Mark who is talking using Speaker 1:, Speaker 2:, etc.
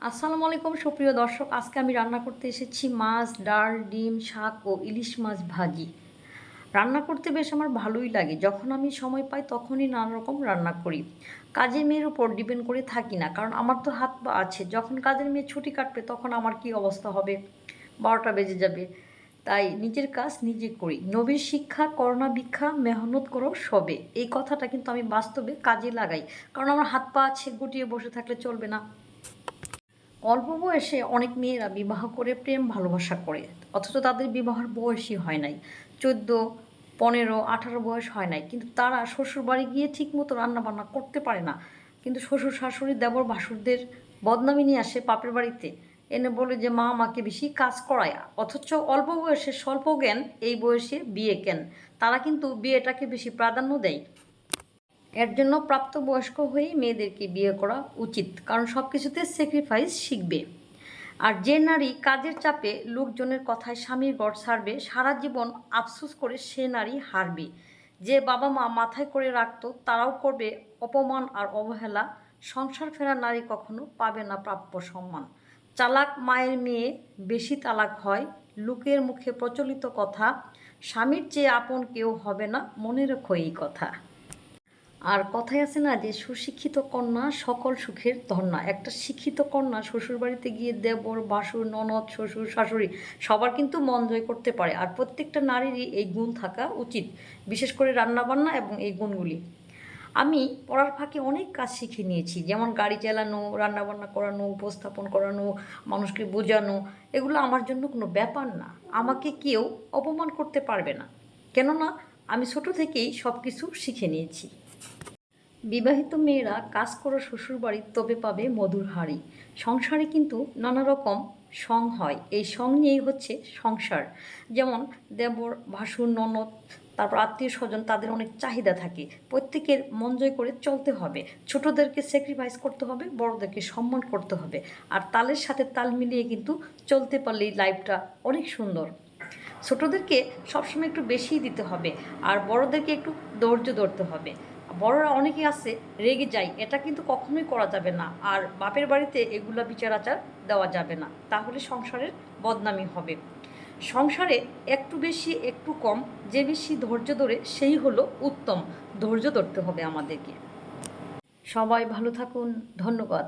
Speaker 1: আসসালামু আলাইকুম সুপ্রিয় দর্শক, আজকে আমি রান্না করতে এসেছি মাছ, ডাল, ডিম, শাক ও ইলিশ মাছ ভাজি। রান্না করতে বেশ আমার ভালোই লাগে। যখন আমি সময় পাই তখনই নানা রকম রান্না করি। কাজের মেয়ের উপর ডিপেন্ড করে থাকি না, কারণ আমার তো হাত পা আছে। যখন কাজের মেয়ে ছুটি কাটবে তখন আমার কি অবস্থা হবে, 12টা বেজে যাবে। তাই নিজের কাজ নিজে করি। নবীর শিক্ষা করোনা ভিক্ষা মেহনত করো সবে, এই কথাটা কিন্তু আমি বাস্তবে কাজে লাগাই। কারণ আমার হাত পা আছে, গুটিয়ে বসে থাকলে চলবে না। অল্প বয়সে অনেক মেয়েরা বিবাহ করে প্রেম ভালোবাসা করে, অথচ তাদের বিবাহের বয়সই হয় নাই। 14, 15, 18 বয়স হয় নাই, কিন্তু তারা শ্বশুর বাড়ি গিয়ে ঠিকমতো রান্নাবান্না করতে পারে না। কিন্তু শ্বশুর শাশুড়ি দেবর ভাসুরদের বদনামি নিয়ে আসে বাপের বাড়িতে, এনে বলে যে মা আমাকে বেশি কাজ করায়। অথচ অল্প বয়সে স্বল্প জ্ঞান, এই বয়সে বিয়ে কেন? তারা কিন্তু বিয়েটাকে বেশি প্রাধান্য দেয়। এর জন্য প্রাপ্তবয়স্ক হয়েই মেয়েদেরকে বিয়ে করা উচিত, কারণ সব কিছুতে স্যাক্রিফাইস শিখবে। আর যে নারী কাজের চাপে লোকজনের কথায় স্বামীর ঘর ছাড়বে, সারা জীবন আফসোস করে সে নারী হারবে। যে বাবা মা মাথায় করে রাখতো, তারাও করবে অপমান আর অবহেলা। সংসার ফেরা নারী কখনো পাবে না প্রাপ্য সম্মান। চালাক মায়ের মেয়ে বেশি তালাক হয়, লোকের মুখে প্রচলিত কথা। স্বামীর চেয়ে আপন কেউ হবে না, মনে রেখো এই কথা। আর কথায় আছে না যে সুশিক্ষিত কন্যা সকল সুখের ধন্যা। একটা শিক্ষিত কন্যা শ্বশুরবাড়িতে গিয়ে দেবর ভাসুর ননদ শ্বশুর শাশুড়ি সবার কিন্তু মন জয় করতে পারে। আর প্রত্যেকটা নারীরই এই গুণ থাকা উচিত, বিশেষ করে রান্নাবান্না এবং এই গুণগুলি। আমি পড়ার ফাঁকে অনেক কাজ শিখে নিয়েছি, যেমন গাড়ি চালানো, রান্নাবান্না করানো, উপস্থাপন করানো, মানুষকে বোঝানো। এগুলো আমার জন্য কোনো ব্যাপার না। আমাকে কেউ অপমান করতে পারবে না, কেননা আমি ছোট থেকেই সব কিছু শিখে নিয়েছি। বিবাহিত মেয়েরা কাজ করো শ্বশুরবাড়ি, তবে পাবে মধুর হাঁড়ি। সংসারে কিন্তু নানা রকম সং হয়, এই সং নিয়েই হচ্ছে সংসার। যেমন দেবর ভাসুর ননদ, তারপর আত্মীয় স্বজন, তাদের অনেক চাহিদা থাকে। প্রত্যেকের মন জয় করে চলতে হবে। ছোটদেরকে স্যাক্রিফাইস করতে হবে, বড়দেরকে সম্মান করতে হবে। আর তালের সাথে তাল মিলিয়ে কিন্তু চলতে পারলেই লাইফটা অনেক সুন্দর। ছোটদেরকে সবসময় একটু বেশিই দিতে হবে, আর বড়দেরকে একটু ধৈর্য ধরতে হবে। বড়রা অনেকে আছে রেগে যায়, এটা কিন্তু কখনোই করা যাবে না। আর বাপের বাড়িতে এগুলা বিচার আচার দেওয়া যাবে না, তাহলে সংসারের বদনামি হবে। সংসারে একটু বেশি একটু কম, যে বেশি ধৈর্য ধরে সেই হলো উত্তম। ধৈর্য ধরতে হবে আমাদেরকে। সবাই ভালো থাকুন, ধন্যবাদ।